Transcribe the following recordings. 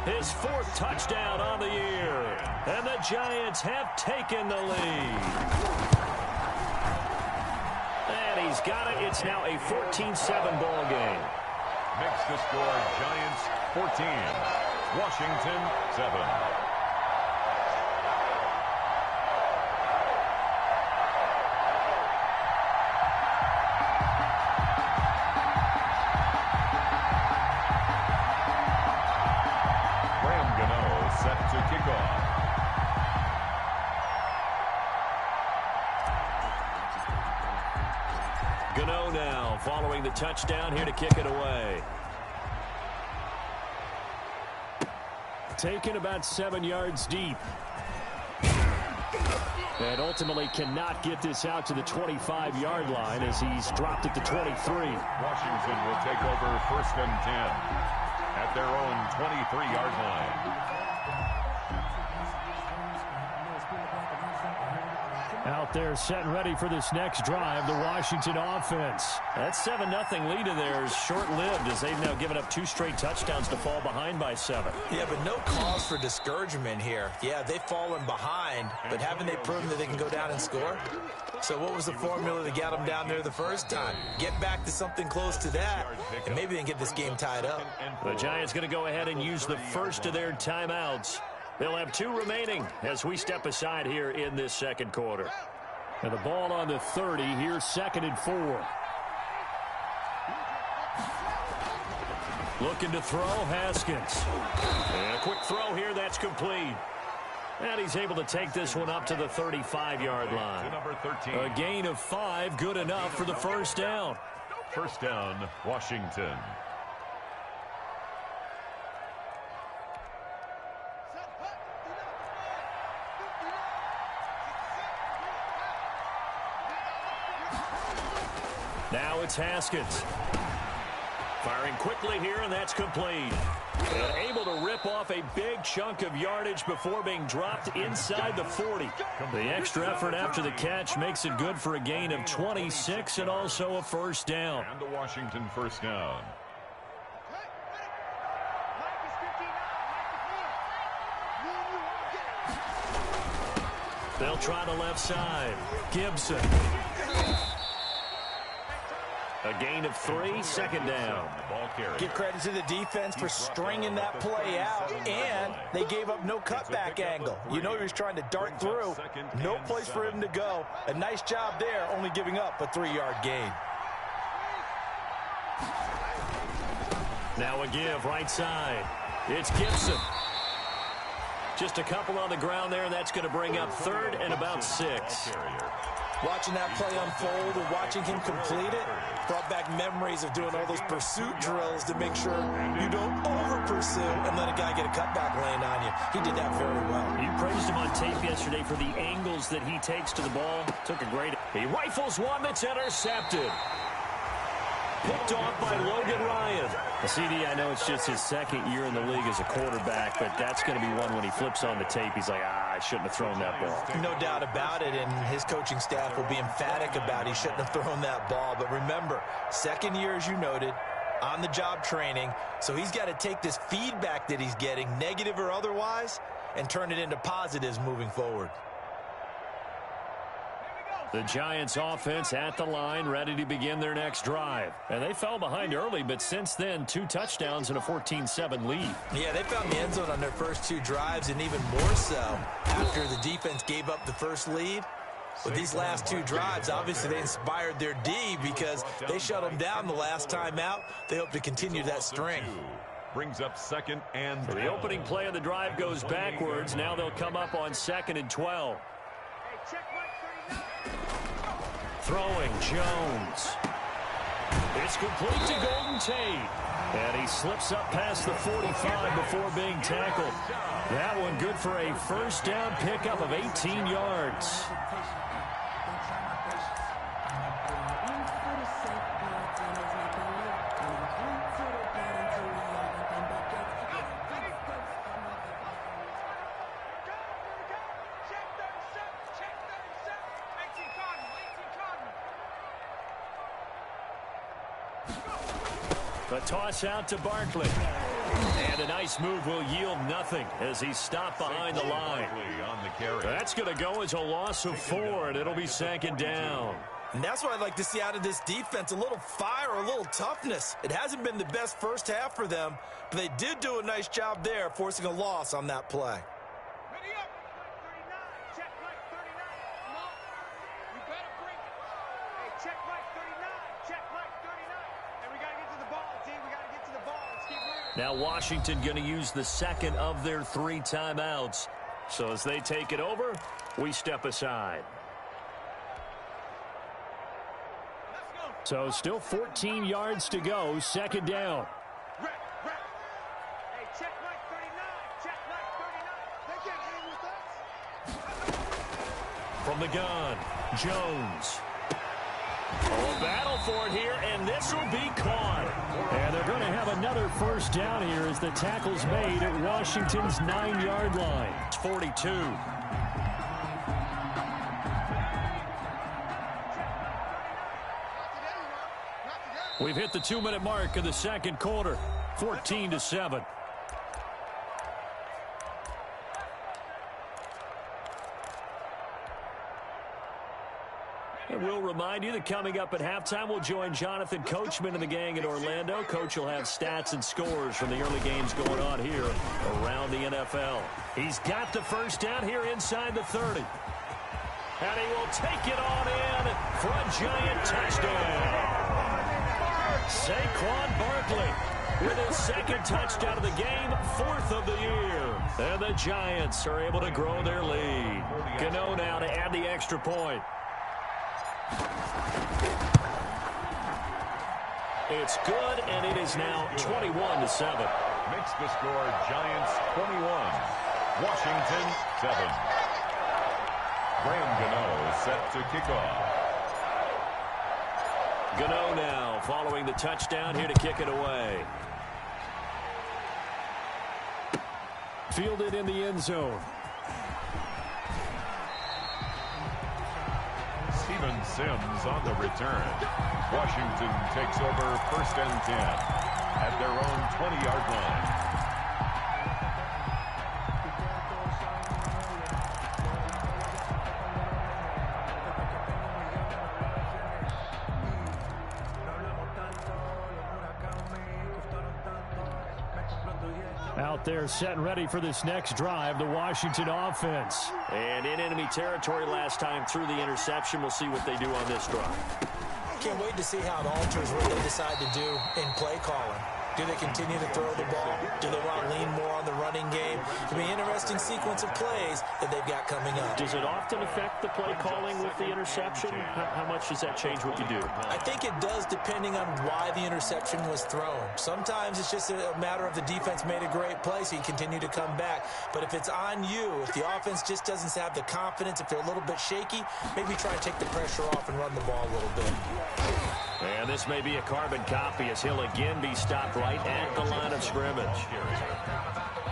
His 4th touchdown on the year. And the Giants have taken the lead. And he's got it. It's now a 14-7 ball game. Makes the score Giants 14, Washington 7. Set to kick off. Gano now following the touchdown here to kick it away. Taken about 7 yards deep. And ultimately cannot get this out to the 25-yard line as he's dropped it to 23. Washington will take over 1st and 10 at their own 23-yard line. Out there set and ready for this next drive, the Washington offense. That 7-0 lead of theirs short-lived as they've now given up 2 straight touchdowns to fall behind by 7. Yeah, but no cause for discouragement here. Yeah, they've fallen behind, but haven't they proven that they can go down and score? So what was the formula that got them down there the first time? Get back to something close to that, and maybe they can get this game tied up. The Giants going to go ahead and use the first of their timeouts. They'll have 2 remaining as we step aside here in this second quarter. And the ball on the 30 here, 2nd and 4. Looking to throw, Haskins. And a quick throw here, that's complete. And he's able to take this one up to the 35-yard line. A gain of 5, good enough for the first down. First down, Washington. Now it's Haskins. Firing quickly here, and that's complete. And able to rip off a big chunk of yardage before being dropped inside the 40. The extra effort after the catch makes it good for a gain of 26 and also a first down. And the Washington first down. They'll try the left side. Gibson. A gain of 3, 2nd down. Give credit to the defense for stringing that play out, and they gave up no cutback angle. You know he was trying to dart through. No place for him to go. A nice job there, only giving up a 3-yard gain. Now a give right side. It's Gibson. Just a couple on the ground there, and that's going to bring up 3rd and about 6. Watching that play unfold and watching him complete it brought back memories of doing all those pursuit drills to make sure you don't over-pursue and let a guy get a cutback laying on you. He did that very well. You praised him on tape yesterday for the angles that he takes to the ball. Took a great... He rifles one that's intercepted. Picked off by Logan Ryan. CD, I know it's just his 2nd year in the league as a quarterback, but that's going to be one when he flips on the tape. He's like, I shouldn't have thrown that ball. No doubt about it, and his coaching staff will be emphatic about he shouldn't have thrown that ball. But remember, 2nd year, as you noted, on-the-job training, so he's got to take this feedback that he's getting, negative or otherwise, and turn it into positives moving forward. The Giants offense at the line, ready to begin their next drive. And they fell behind early, but since then, 2 touchdowns and a 14-7 lead. Yeah, they found the end zone on their first 2 drives, and even more so after the defense gave up the first lead. But these last 2 drives, obviously they inspired their D because they shut them down the last time out. They hope to continue that string. Brings up 2nd and 10. So the opening play of the drive goes backwards. Now they'll come up on 2nd and 12. Throwing Jones. It's complete to Golden Tate. And he slips up past the 45 before being tackled. That one good for a first down pickup of 18 yards. A toss out to Barkley. And a nice move will yield nothing as he's stopped behind the line. That's going to go as a loss of 4, and it'll be 2nd down. And that's what I'd like to see out of this defense, a little fire, a little toughness. It hasn't been the best first half for them, but they did do a nice job there, forcing a loss on that play. Now Washington going to use the second of their 3 timeouts. So as they take it over, we step aside. So still 14 yards to go, 2nd down. From the gun, Jones. Oh, a battle for it here, and this will be caught. And they're going to have another first down here as the tackle's made at Washington's 9-yard line. It's 42. We've hit the 2-minute mark of the 2nd quarter, 14-7. And we'll remind you that coming up at halftime, we'll join Jonathan Coachman and the gang in Orlando. Coach will have stats and scores from the early games going on here around the NFL. He's got the first down here inside the 30. And he will take it on in for a giant touchdown. Saquon Barkley with his 2nd touchdown of the game, 4th of the year. And the Giants are able to grow their lead. Gano now to add the extra point. It's good, and it is now 21-7. Makes the score Giants 21, Washington 7. Graham Gano set to kick off. Gano now following the touchdown here to kick it away. Fielded in the end zone. Steven Sims on the return. Washington takes over 1st and 10 at their own 20-yard line. Out there set and ready for this next drive, the Washington offense. And in enemy territory last time through the interception. We'll see what they do on this drive. Can't wait to see how it alters what they decide to do in play calling. Do they continue to throw the ball? Do they want to lean more on the running game? It'll be an interesting sequence of plays that they've got coming up. Does it often affect the play calling with the interception? How much does that change what you do? I think it does depending on why the interception was thrown. Sometimes it's just a matter of the defense made a great play, so you continue to come back. But if it's on you, if the offense just doesn't have the confidence, if they're a little bit shaky, maybe try to take the pressure off and run the ball a little bit. And this may be a carbon copy as he'll again be stopped right at the line of scrimmage.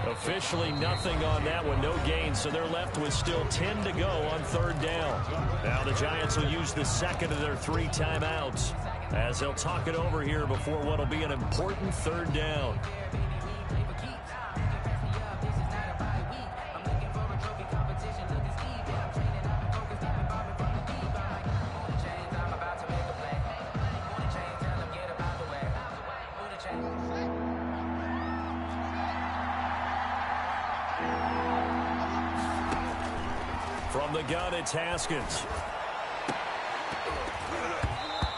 Officially nothing on that one, no gain, so they're left with still 10 to go on 3rd down. Now the Giants will use the 2nd of their 3 timeouts as they'll talk it over here before what will be an important 3rd down. From the gun, it's Haskins.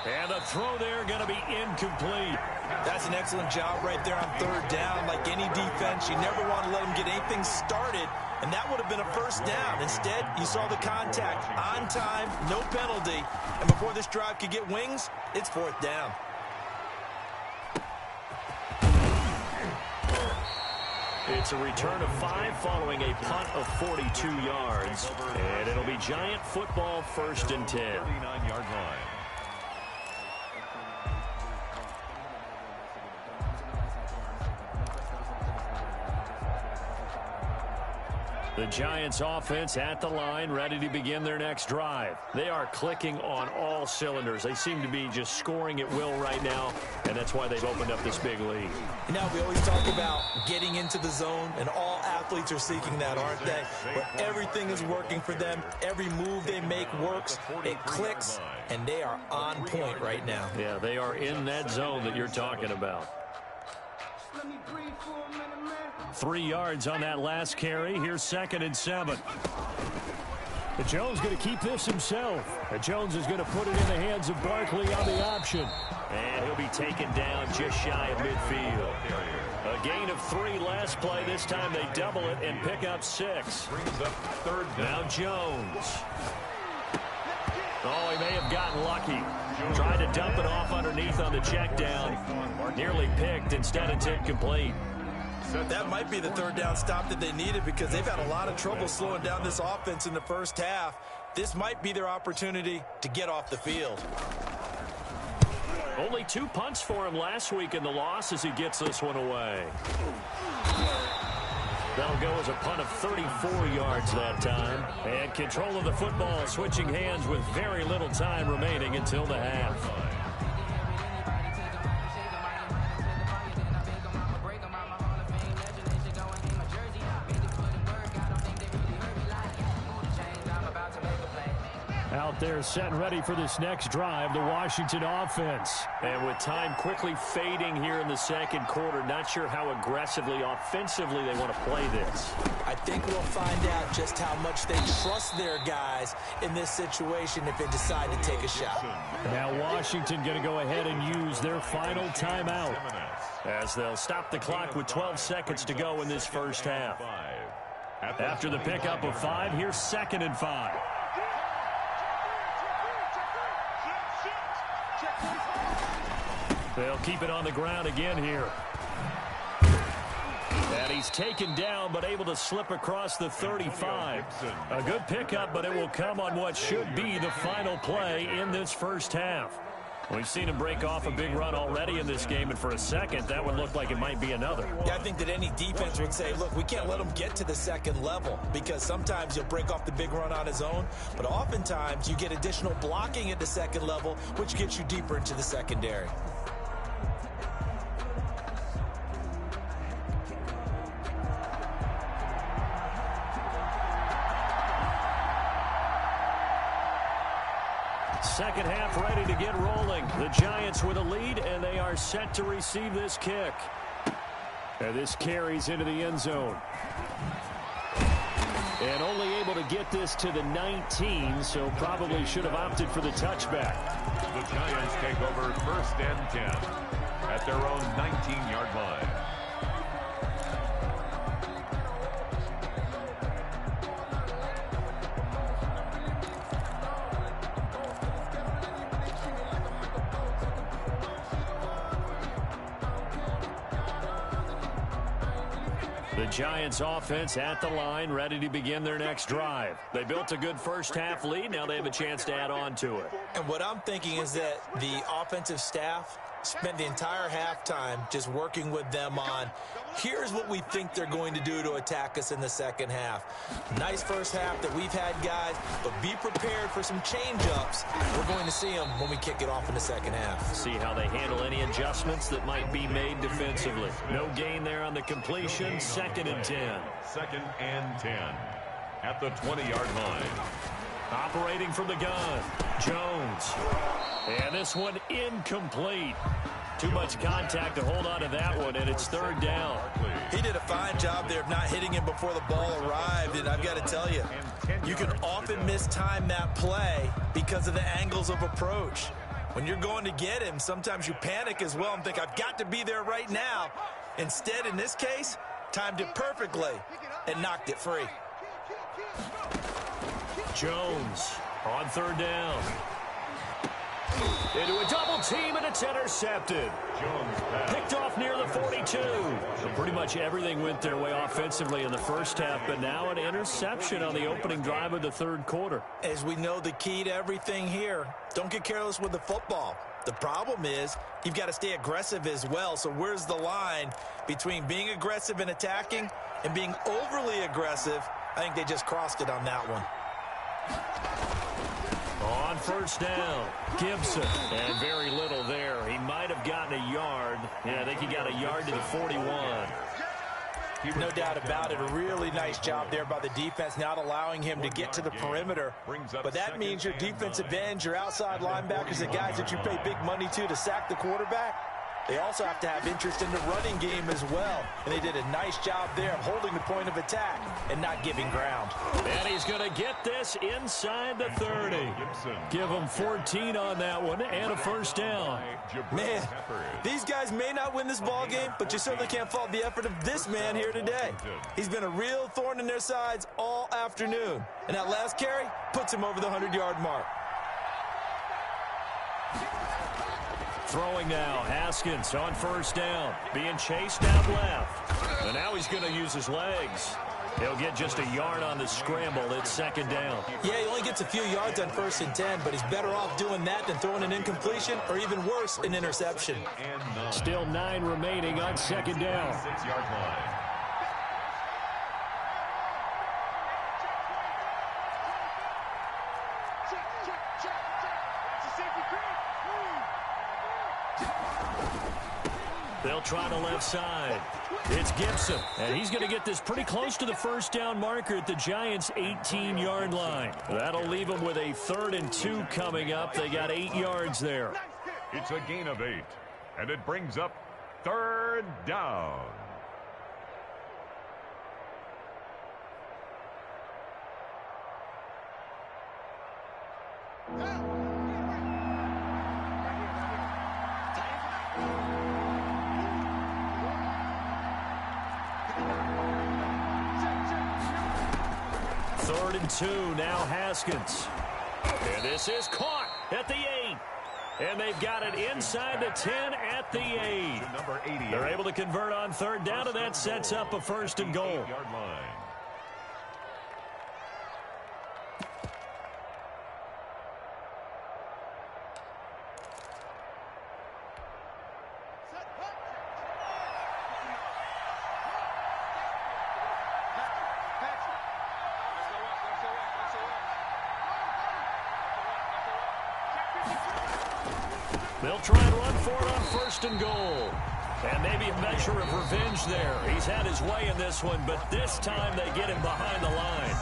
And the throw there going to be incomplete. That's an excellent job right there on 3rd down. Like any defense, you never want to let them get anything started, and that would have been a first down. Instead, you saw the contact on time, no penalty, and before this drive could get wings, it's 4th down. It's a return of 5 following a punt of 42 yards. And it'll be Giant football 1st and 10. 39-yard line. The Giants offense at the line, ready to begin their next drive. They are clicking on all cylinders. They seem to be just scoring at will right now, and that's why they've opened up this big lead. Now, we always talk about getting into the zone, and all athletes are seeking that, aren't they? Where everything is working for them. Every move they make works. It clicks, and they are on point right now. Yeah, they are in that zone that you're talking about. 3 yards on that last carry. Here's 2nd and 7. Jones going to keep this himself. Jones is going to put it in the hands of Barkley on the option. And he'll be taken down just shy of midfield. A gain of 3 last play. This time they double it and pick up 6. Now Jones. Oh, he may have gotten lucky. Tried to dump it off underneath on the check down. Nearly picked. Instead, it's incomplete. That might be the 3rd down stop that they needed because they've had a lot of trouble slowing down this offense in the first half. This might be their opportunity to get off the field. Only 2 punts for him last week in the loss as he gets this one away. That'll go as a punt of 34 yards that time. And control of the football switching hands with very little time remaining until the half. Out there set and ready for this next drive, the Washington offense. And with time quickly fading here in the second quarter, not sure how aggressively, offensively they want to play this. I think we'll find out just how much they trust their guys in this situation if they decide to take a shot. Now Washington going to go ahead and use their final timeout as they'll stop the clock with 12 seconds to go in this first half. After the pickup of 5, here's 2nd and 5. They'll keep it on the ground again here. And he's taken down, but able to slip across the 35. A good pickup, but it will come on what should be the final play in this first half. We've seen him break off a big run already in this game, and for a second, that would look like it might be another. Yeah, I think that any defense would say, look, we can't let him get to the second level because sometimes he'll break off the big run on his own, but oftentimes you get additional blocking at the second level, which gets you deeper into the secondary. Second half ready to get rolling. The Giants with a lead, and they are set to receive this kick. And this carries into the end zone. And only able to get this to the 19, so probably should have opted for the touchback. The Giants take over 1st and 10 at their own 19-yard line. The Giants offense at the line, ready to begin their next drive. They built a good first half lead. Now they have a chance to add on to it. And what I'm thinking is that the offensive staff spent the entire halftime just working with them on, here's what we think they're going to do to attack us in the second half. Nice first half that we've had, guys, but be prepared for some change-ups. We're going to see them when we kick it off in the second half. See how they handle any adjustments that might be made defensively. No gain there on the completion. 2nd and 10. 2nd and 10 at the 20-yard line. Operating from the gun, Jones. And this one incomplete. Too much contact to hold on to that one, and it's 3rd down. He did a fine job there of not hitting him before the ball arrived, and I've got to tell you, you can often mistime that play because of the angles of approach. When you're going to get him, sometimes you panic as well and think, I've got to be there right now. Instead, in this case, timed it perfectly and knocked it free. Jones on 3rd down. Into a double team, and it's intercepted. Picked off near the 42. So pretty much everything went their way offensively in the first half, but now an interception on the opening drive of the 3rd quarter. As we know, the key to everything here, don't get careless with the football. The problem is you've got to stay aggressive as well. So where's the line between being aggressive and attacking and being overly aggressive I think they just crossed it on that one. On first down, Gibson. And very little there. He might have gotten a yard. Yeah, I think he got a yard to the 41. No doubt about it. A really nice job there by the defense, not allowing him to get to the perimeter. But that means your defensive ends, your outside linebackers, the guys that you pay big money to sack the quarterback, they also have to have interest in the running game as well. And they did a nice job there of holding the point of attack and not giving ground. And he's going to get this inside the 30. Give him 14 on that one and a first down. Man, these guys may not win this ball game, but you certainly can't fault the effort of this man here today. He's been a real thorn in their sides all afternoon. And that last carry puts him over the 100-yard mark. Throwing now, Haskins on first down, being chased out left. And now he's going to use his legs. He'll get just a yard on the scramble. It's second down. Yeah, he only gets a few yards on 1st and 10, but he's better off doing that than throwing an incompletion or even worse, an interception. Still 9 remaining on second down. 6-yard line. They'll try the left side. It's Gibson, and he's going to get this pretty close to the first down marker at the Giants' 18-yard line. That'll leave them with a 3rd and 2 coming up. They got 8 yards there. It's a gain of 8, and it brings up 3rd down. Third and 2, now Haskins. And this is caught at the 8. And they've got it inside the 10 at the 8. They're able to convert on 3rd down, and that sets up a 1st and goal. 8-yard line. They'll try and run for it on 1st and goal. And maybe a measure of revenge there. He's had his way in this one, but this time they get him behind the line.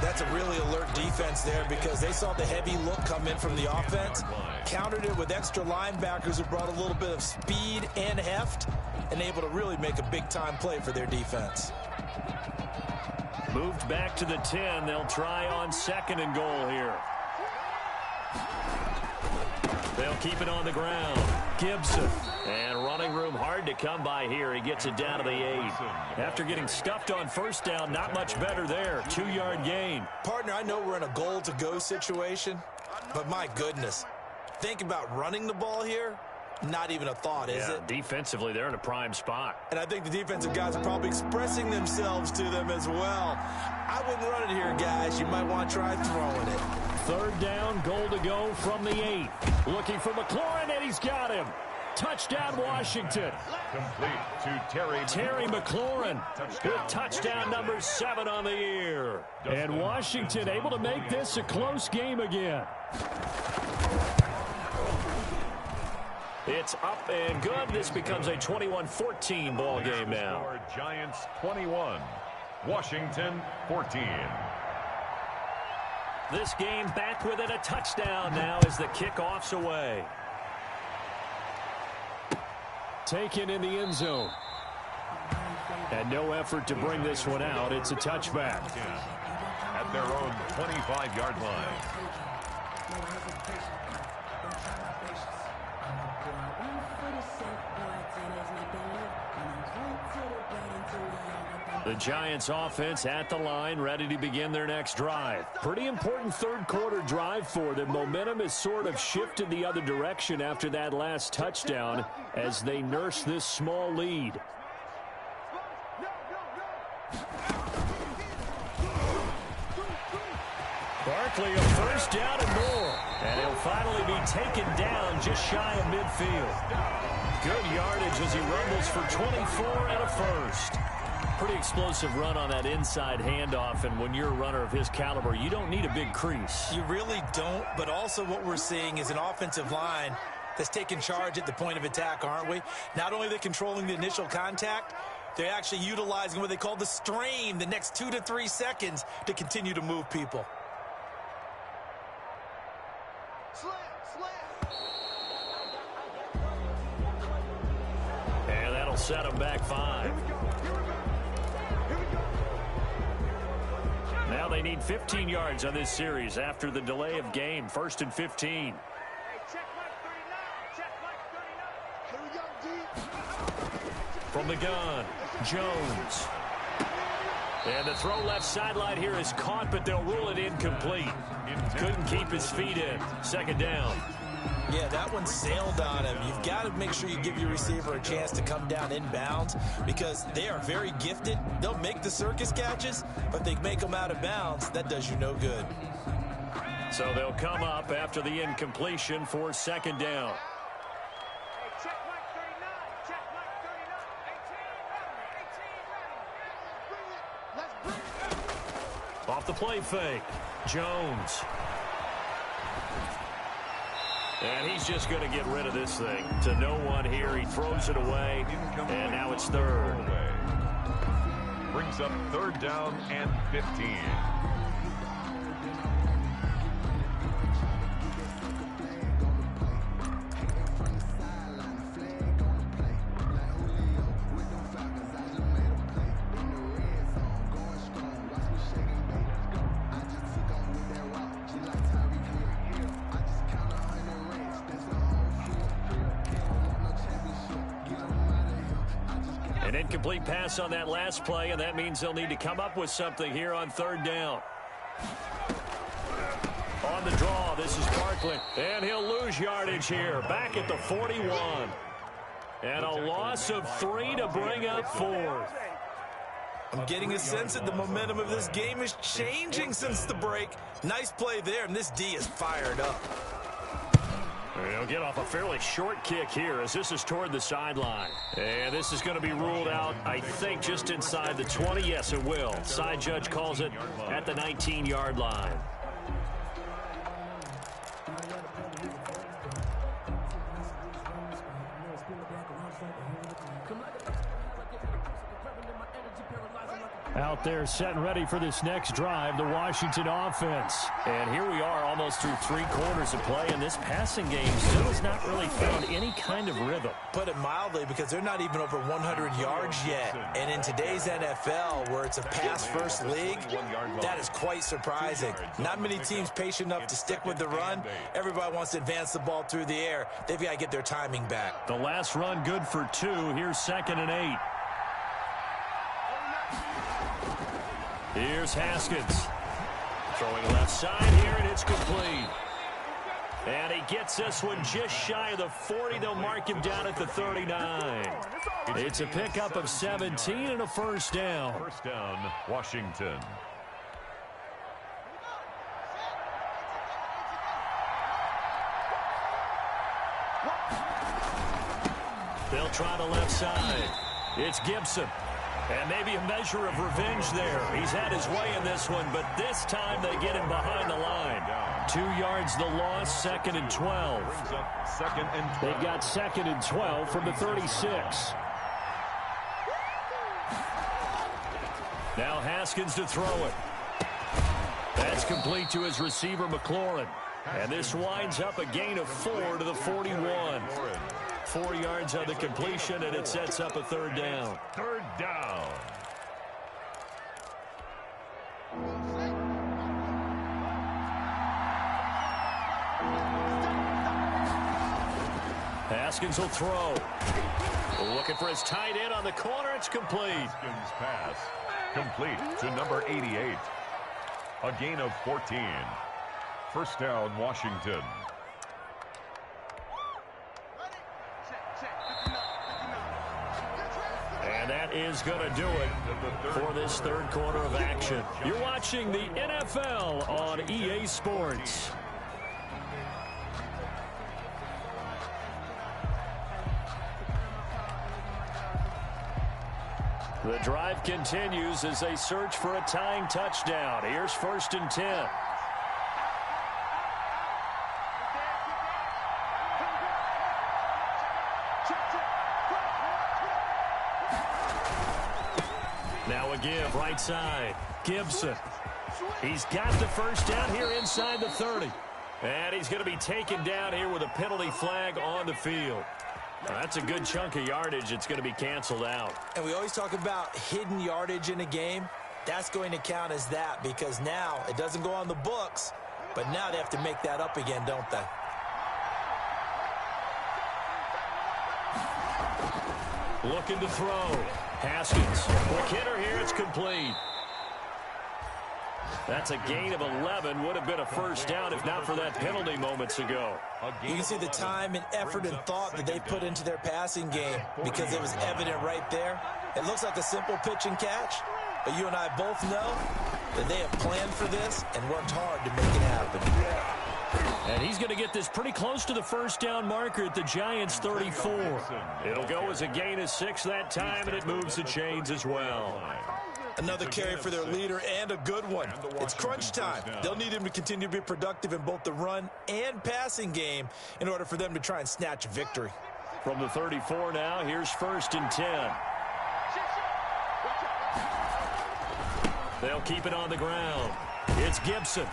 That's a really alert defense there because they saw the heavy look come in from the offense, countered it with extra linebackers who brought a little bit of speed and heft, and able to really make a big-time play for their defense. Moved back to the 10. They'll try on 2nd and goal here. They'll keep it on the ground. Gibson. And running room hard to come by here. He gets it down to the 8. After getting stuffed on 1st down, not much better there. 2-yard gain. Partner, I know we're in a goal-to-go situation, but my goodness. Think about running the ball here. Not even a thought, is it? Defensively, they're in a prime spot. And I think the defensive guys are probably expressing themselves to them as well. I wouldn't run it here, guys. You might want to try throwing it. 3rd down, goal to go from the 8. Looking for McLaurin, and he's got him. Touchdown, Washington. Complete to Terry McLaurin with touchdown number 7 on the year. And Washington able to make this a close game again. It's up and good. This becomes a 21-14 ball game now. Giants 21, Washington 14. This game back within a touchdown now as the kickoff's away. Taken in the end zone. And no effort to bring this one out. It's a touchback. At their own 25-yard line. The Giants offense at the line, ready to begin their next drive. Pretty important 3rd quarter drive for them. Momentum has sort of shifted the other direction after that last touchdown as they nurse this small lead. Barkley a 1st down and more. And he'll finally be taken down just shy of midfield. Good yardage as he rumbles for 24 and a 1st. Pretty explosive run on that inside handoff, and when you're a runner of his caliber, you don't need a big crease. You really don't, but also what we're seeing is an offensive line that's taking charge at the point of attack, aren't we? Not only are they controlling the initial contact, they're actually utilizing what they call the strain, the next 2 to 3 seconds, to continue to move people. And that'll set them back 5. Now they need 15 yards on this series after the delay of game. 1st and 15. From the gun, Jones. And the throw left sideline here is caught, but they'll rule it incomplete. Couldn't keep his feet in. 2nd down. Yeah, that one sailed on him. You've got to make sure you give your receiver a chance to come down inbounds because they are very gifted. They'll make the circus catches, but they make them out of bounds. That does you no good. So they'll come up after the incompletion for 2nd down. Off the play fake, Jones. And he's just going to get rid of this thing. To no one here. He throws it away, and now it's 3rd. Brings up 3rd down and 15. An incomplete pass on that last play, and that means they'll need to come up with something here on 3rd down. On the draw, this is Parkland, and he'll lose yardage here. Back at the 41. And a loss of 3 to bring up 4th. I'm getting a sense that the momentum of this game is changing since the break. Nice play there, and this D is fired up. He'll get off a fairly short kick here as this is toward the sideline. And this is going to be ruled out, I think, just inside the 20. Yes, it will. Side judge calls it at the 19-yard line. Out there set and ready for this next drive, the Washington offense. And here we are almost through 3 quarters of play, and this passing game still has not really found any kind of rhythm. Put it mildly, because they're not even over 100 yards yet. And in today's NFL, where it's a pass-first league, that is quite surprising. Not many teams patient enough to stick with the run. Everybody wants to advance the ball through the air. They've got to get their timing back. The last run good for 2. Here's 2nd and 8. Here's Haskins. Throwing left side here, and it's complete. And he gets this one just shy of the 40. They'll mark him down at the 39. It's a pickup of 17 and a 1st down. 1st down, Washington. They'll try the left side. It's Gibson. And maybe a measure of revenge there. He's had his way in this one, but this time they get him behind the line. 2 yards the loss, 2nd and 12. They've got 2nd and 12 from the 36. Now Haskins to throw it. That's complete to his receiver, McLaurin. And this winds up a gain of 4 to the 41. 4 yards on the completion, and it sets up a 3rd down. 3rd down. Haskins will throw. Looking for his tight end on the corner. It's complete. Haskins pass. Complete to number 88. A gain of 14. 1st down, Washington. And that is going to do it for this 3rd quarter of action. You're watching the NFL on EA Sports. The drive continues as they search for a tying touchdown. Here's 1st and 10. Now a give right side. Gibson. He's got the first down here inside the 30. And he's going to be taken down here with a penalty flag on the field. That's a good chunk of yardage. It's going to be canceled out. And we always talk about hidden yardage in a game. That's going to count as that because now it doesn't go on the books, but now they have to make that up again, don't they? Looking to throw. Haskins. For Kidder here, it's complete. That's a gain of 11. Would have been a first down if not for that penalty moments ago. You can see the time and effort and thought that they put into their passing game because it was evident right there. It looks like a simple pitch and catch, but you and I both know that they have planned for this and worked hard to make it happen. And he's going to get this pretty close to the first down marker at the Giants' 34. It'll go as a gain of 6 that time, and it moves the chains as well. Another carry for their leader and a good one. It's crunch time. They'll need him to continue to be productive in both the run and passing game in order for them to try and snatch a victory. From the 34 now, here's 1st and 10. They'll keep it on the ground. It's Gibson.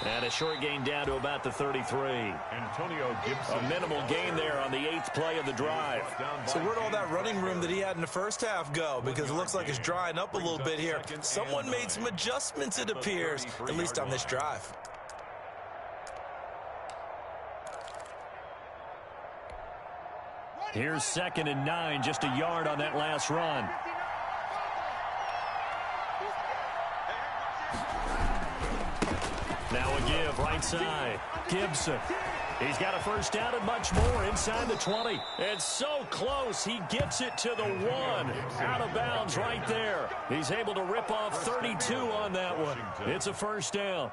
And a short gain down to about the 33. Antonio Gibson. A minimal gain there on the 8th play of the drive. So where'd all that running room that he had in the first half go? Because it looks like it's drying up a little bit here. Someone made some adjustments, it appears, at least on this drive. Here's 2nd and 9, just a yard on that last run. Now a give right side. Gibson. He's got a first down and much more inside the 20. It's so close. He gets it to the 1. Out of bounds right there. He's able to rip off 32 on that one. It's a first down.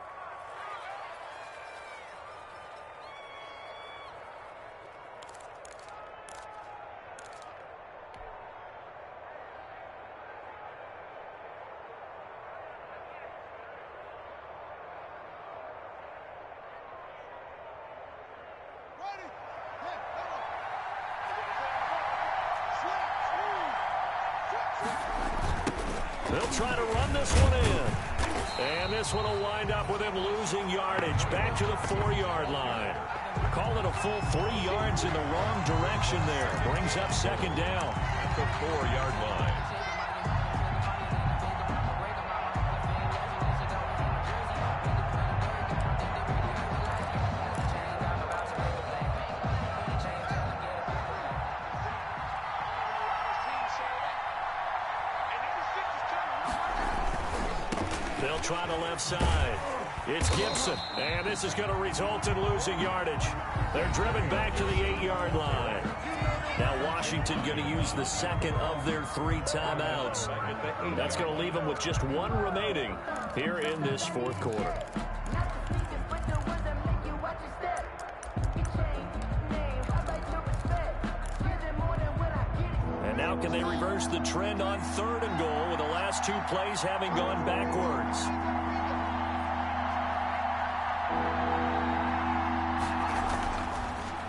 They'll try to run this one in. And this one will wind up with him losing yardage back to the 4-yard line. Call it a full 3 yards in the wrong direction there. Brings up 2nd down. At the 4-yard line. They'll try the left side. It's Gibson, and this is going to result in losing yardage. They're driven back to the 8-yard line. Now Washington going to use the 2nd of their 3 timeouts. That's going to leave them with just 1 remaining here in this 4th quarter. And now can they reverse the trend on 3rd and goal with the last 2 plays having gone backwards?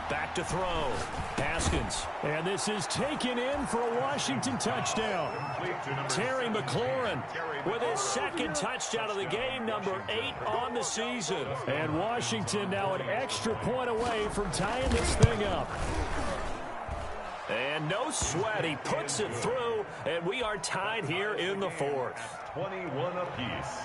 Back to throw. Haskins. And this is taken in for a Washington touchdown. Terry McLaurin with his 2nd touchdown of the game, number 8 on the season. And Washington now an extra point away from tying this thing up. And no sweat. He puts it through, and we are tied here in the 4th. 21 apiece.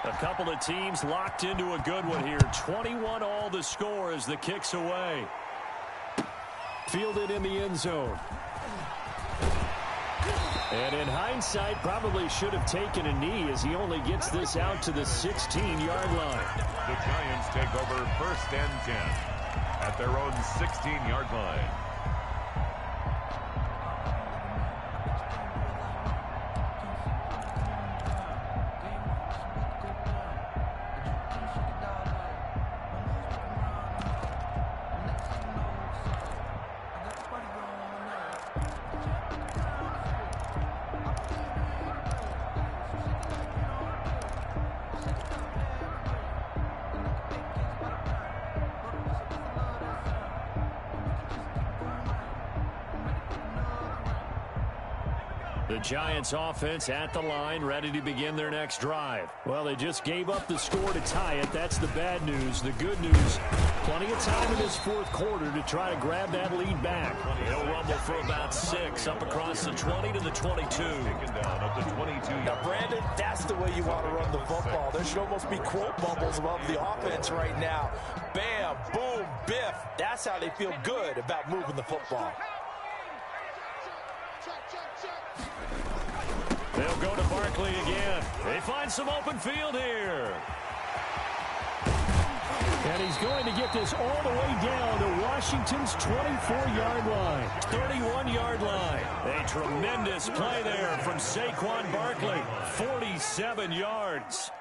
A couple of teams locked into a good one here. 21 all the score as the kick's away. Fielded in the end zone. And in hindsight, probably should have taken a knee as he only gets this out to the 16-yard line. The Giants take over 1st and 10 at their own 16-yard line. The Giants offense at the line, ready to begin their next drive. Well, they just gave up the score to tie it. That's the bad news. The good news, plenty of time in this fourth quarter to try to grab that lead back. They'll rumble for about 6 up across the 20 to the 22. Taken down up the 22. Now, Brandon, that's the way you want to run the football. There should almost be quote bubbles above the offense right now. Bam, boom, biff. That's how they feel good about moving the football. They'll go to Barkley again. They find some open field here. And he's going to get this all the way down to Washington's 24-yard line. 31-yard line. A tremendous play there from Saquon Barkley. 47 yards.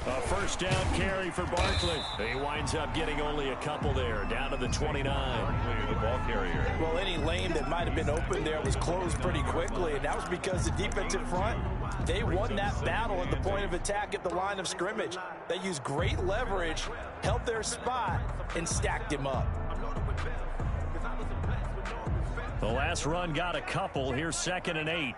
A first down carry for Barkley. He winds up getting only a couple there, down to the 29. Barkley, the ball carrier. Well, any lane that might have been open there was closed pretty quickly, and that was because the defensive front, they won that battle at the point of attack at the line of scrimmage. They used great leverage, held their spot, and stacked him up. The last run got a couple. Here's 2nd and 8.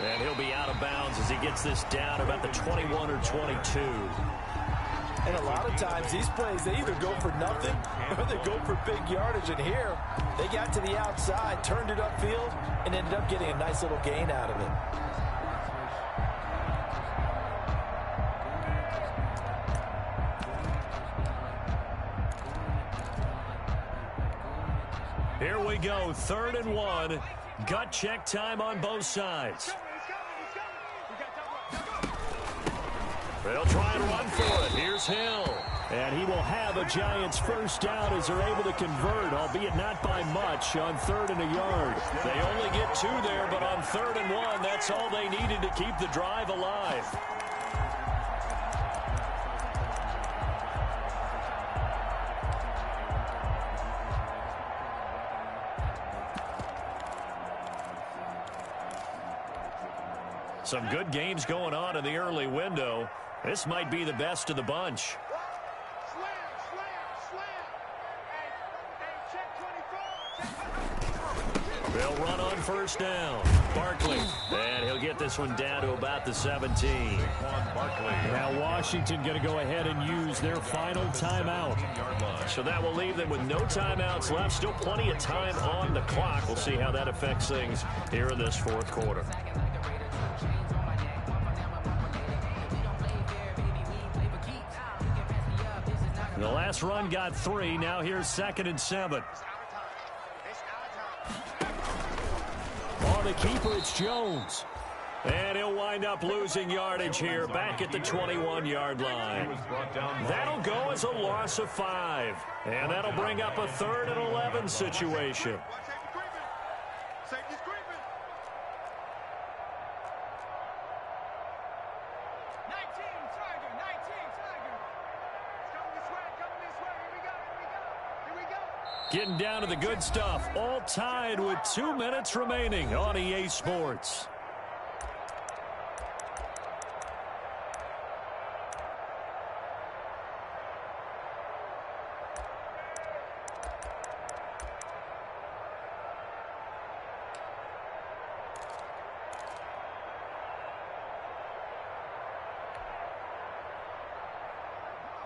And he'll be out of bounds as he gets this down about the 21 or 22. And a lot of times these plays, they either go for nothing or they go for big yardage. And here, they got to the outside, turned it upfield, and ended up getting a nice little gain out of it. Here we go, 3rd and 1. Gut check time on both sides. They'll try and run for it. Here's Hill. And he will have a Giants first down as they're able to convert, albeit not by much, on 3rd and a yard. They only get 2 there, but on 3rd and 1, that's all they needed to keep the drive alive. Some good games going on in the early window. This might be the best of the bunch. They'll run on first down. Barkley. And he'll get this one down to about the 17. Now Washington going to go ahead and use their final timeout. So that will leave them with no timeouts left. Still plenty of time on the clock. We'll see how that affects things here in this fourth quarter. The last run got 3. Now here's 2nd and 7. On the keeper, it's Jones. And he'll wind up losing yardage here back at the 21-yard line. That'll go as a loss of 5. And that'll bring up a 3rd and 11 situation. Getting down to the good stuff. All tied with 2 minutes remaining on EA Sports.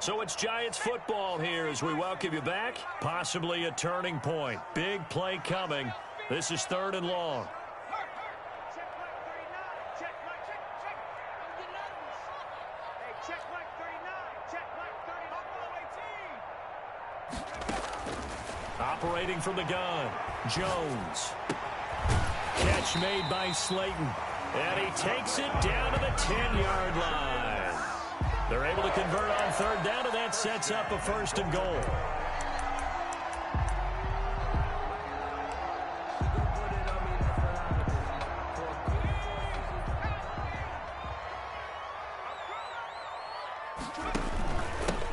So it's Giants football here as we welcome you back. Possibly a turning point. Big play coming. This is 3rd and long. Operating from the gun, Jones. Catch made by Slayton. And he takes it down to the 10-yard line. They're able to convert on 3rd down, and that sets up a 1st and goal.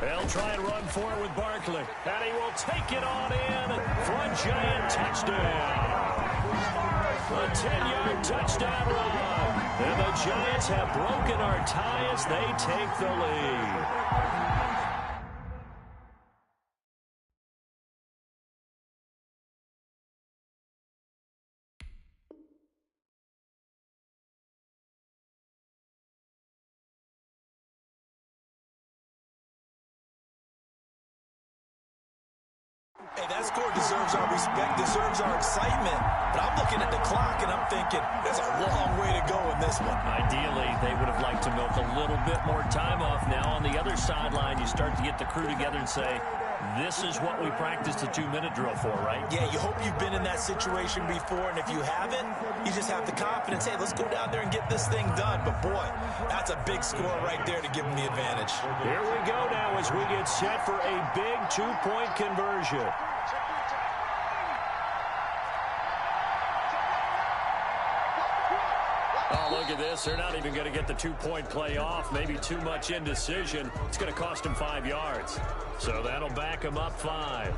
They'll They'll try and run for it with Barkley. And he will take it on in for a Giant touchdown. A 10-yard touchdown run. And the Giants have broken our tie as they take the lead. Hey, that score deserves our respect, deserves our excitement. But I'm looking at the clock, and I'm thinking, there's a long way to go in this one. Ideally, they would have liked to milk a little bit more time off. Now on the other sideline, you start to get the crew together and say, this is what we practiced a 2-minute drill for, right? Yeah, you hope you've been in that situation before, and if you haven't, you just have the confidence, hey, let's go down there and get this thing done. But, boy, that's a big score right there to give them the advantage. Here we go now as we get set for a big 2-point conversion. Oh, look at this. They're not even going to get the 2-point play off. Maybe too much indecision. It's going to cost them 5 yards. So that'll back them up 5.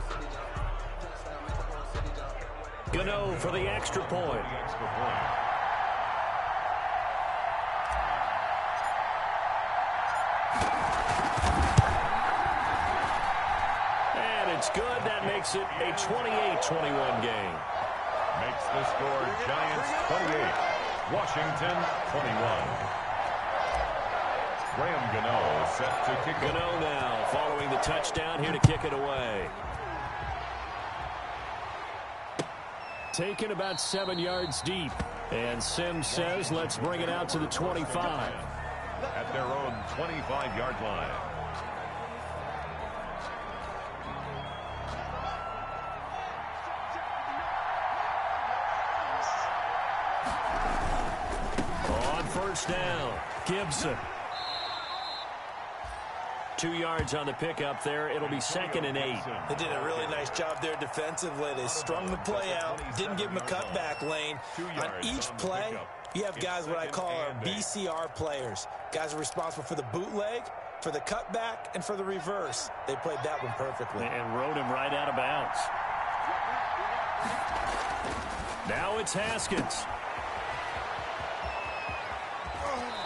Gano for the extra point. And it's good. That makes it a 28-21 game. Makes the score Giants 28. Washington 21. Graham Gano set to kick it. Gano now following the touchdown, here to kick it away. Taken about 7 yards deep. And Sims says, let's bring it out to the 25. At their own 25-yard line. First down, Gibson. 2 yards on the pickup there. It'll be 2nd and 8. They did a really nice job there defensively. They strung the play out, didn't give him a cutback lane. On each play, you have guys what I call our BCR players. Guys are responsible for the bootleg, for the cutback, and for the reverse. They played that one perfectly. And rode him right out of bounds. Now it's Haskins.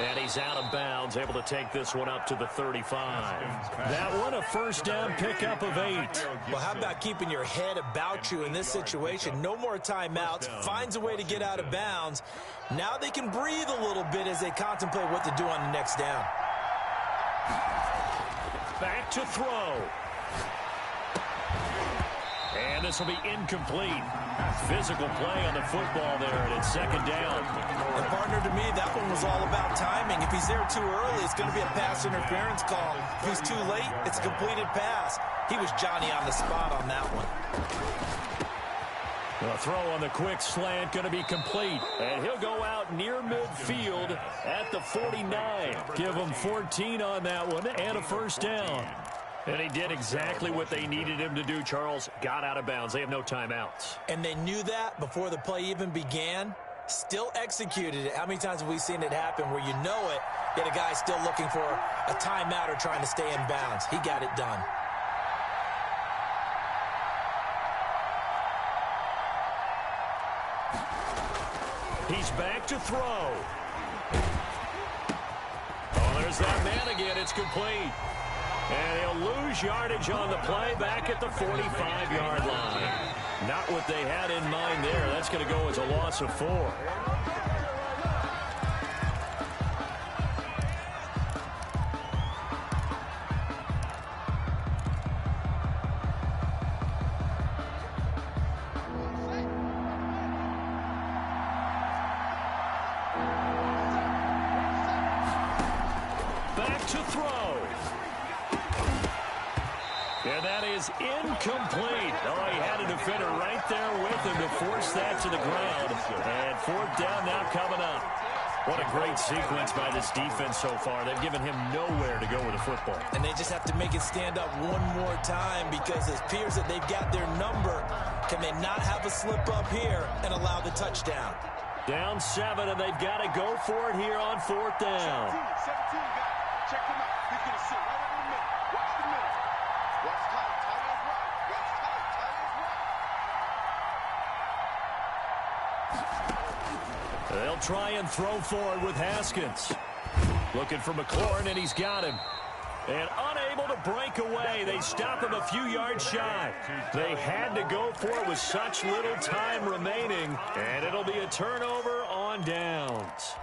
And he's out of bounds, able to take this one up to the 35. That one, a first down pickup of 8. Well, how about keeping your head about you in this situation? No more timeouts. Finds a way to get out of bounds. Now they can breathe a little bit as they contemplate what to do on the next down. Back to throw. And this will be incomplete. Physical play on the football there, and it's 2nd down. And partner, to me, that one was all about timing. If he's there too early, it's going to be a pass interference call. If he's too late, it's a completed pass. He was Johnny on the spot on that one. The throw on the quick slant going to be complete. And he'll go out near midfield at the 49. Give him 14 on that one and a first down. And he did exactly what they needed him to do, Charles. Got out of bounds. They have no timeouts. And they knew that before the play even began. Still executed it. How many times have we seen it happen where you know it, yet a guy still looking for a timeout or trying to stay in bounds? He got it done. He's back to throw. Oh, there's that man again. It's complete. And he'll lose yardage on the play back at the 45-yard line. Not what they had in mind there. That's going to go as a loss of 4. Back to throw. And that is incomplete. Oh, he had a defender right there with him to force that to the ground. And 4th down now coming up. What a great sequence by this defense so far. They've given him nowhere to go with the football. And they just have to make it stand up one more time because it appears that they've got their number. Can they not have a slip up here and allow the touchdown? Down 7, and they've got to go for it here on 4th down. 17 got it. Check him out. He's going to sit right over the middle. Watch the middle. They'll try and throw forward with Haskins. Looking for McLaurin, and he's got him. And unable to break away. They stop him a few yards shy. They had to go for it with such little time remaining. And it'll be a turnover on downs.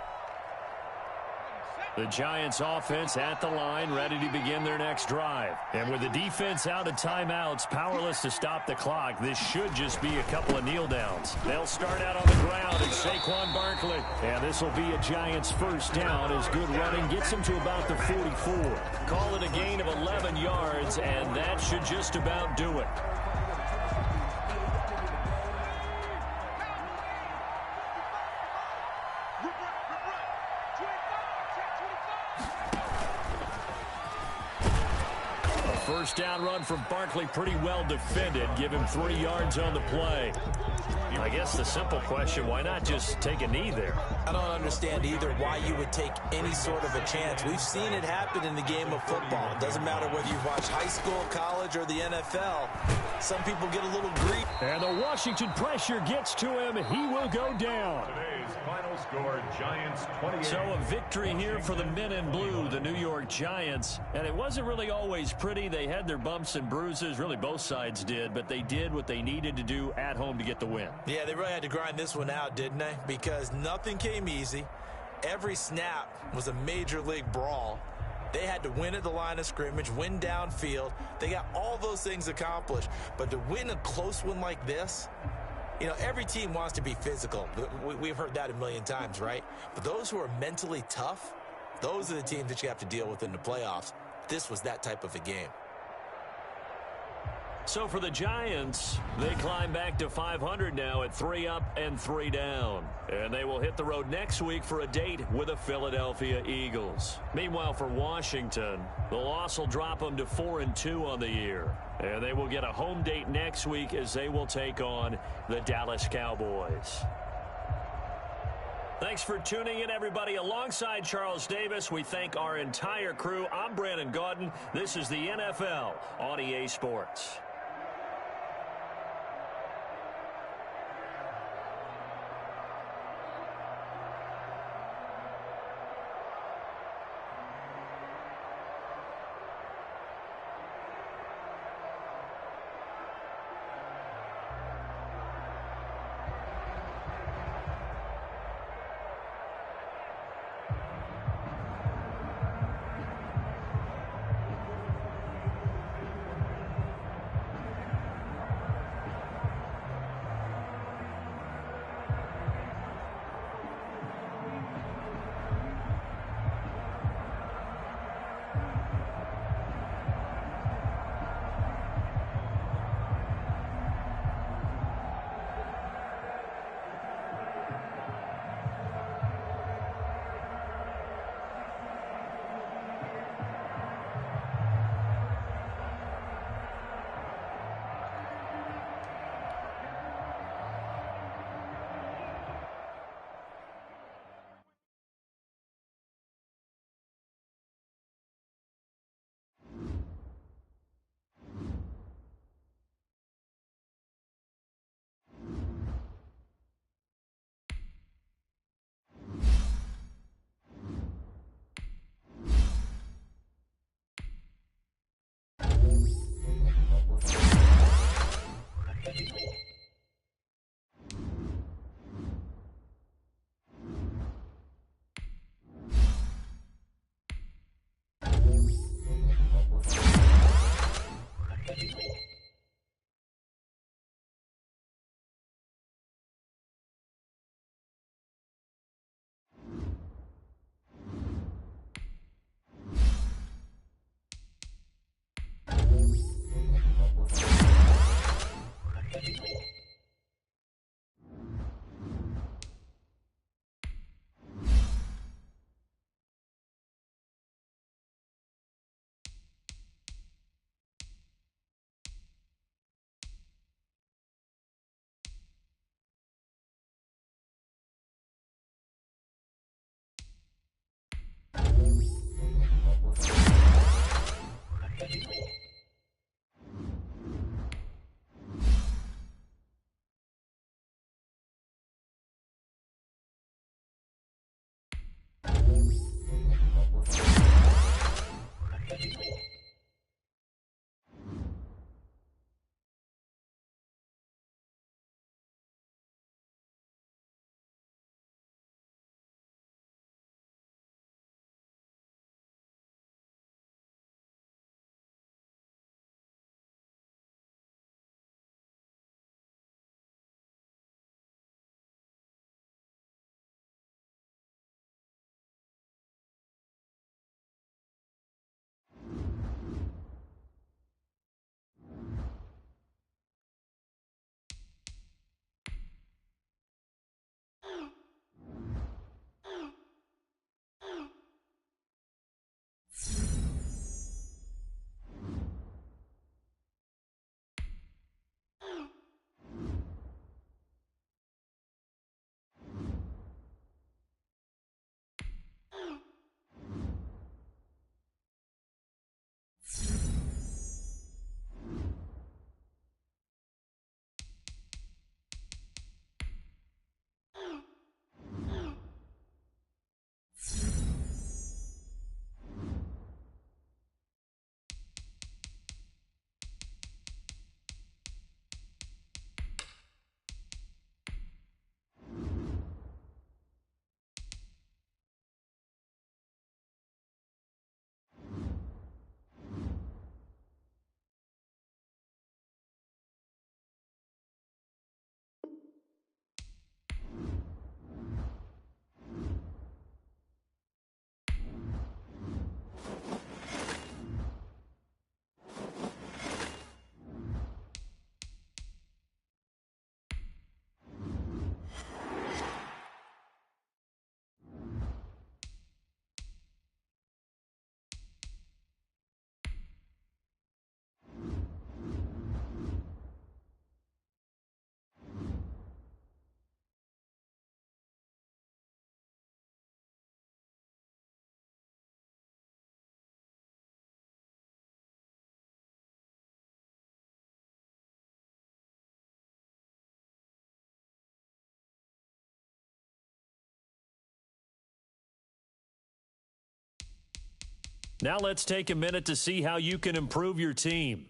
The Giants offense at the line, ready to begin their next drive. And with the defense out of timeouts, powerless to stop the clock, this should just be a couple of kneel downs. They'll start out on the ground and Saquon Barkley. And this will be a Giants first down as good running gets them to about the 44. Call it a gain of 11 yards, and that should just about do it. First down run from Barkley, pretty well defended. Give him 3 yards on the play. I guess the simple question, why not just take a knee there? I don't understand either why you would take any sort of a chance. We've seen it happen in the game of football. It doesn't matter whether you've watched high school, college, or the NFL. Some people get a little greedy. And the Washington pressure gets to him. He will go down. Today's final score, Giants 28. So a victory here for the men in blue, the New York Giants. And it wasn't really always pretty. They had their bumps and bruises. Really, both sides did. But they did what they needed to do at home to get the win. Yeah, they really had to grind this one out, didn't they? Because nothing came easy. Every snap was a major league brawl. They had to win at the line of scrimmage, win downfield. They got all those things accomplished. But to win a close one like this, you know, every team wants to be physical. We've heard that a million times, right? But those who are mentally tough, those are the teams that you have to deal with in the playoffs. This was that type of a game. So for the Giants, they climb back to 500 now at 3 up and 3 down. And they will hit the road next week for a date with the Philadelphia Eagles. Meanwhile, for Washington, the loss will drop them to 4-2 on the year. And they will get a home date next week as they will take on the Dallas Cowboys. Thanks for tuning in, everybody. Alongside Charles Davis, we thank our entire crew. I'm Brandon Gaudin. This is the NFL on EA Sports. Now let's take a minute to see how you can improve your team.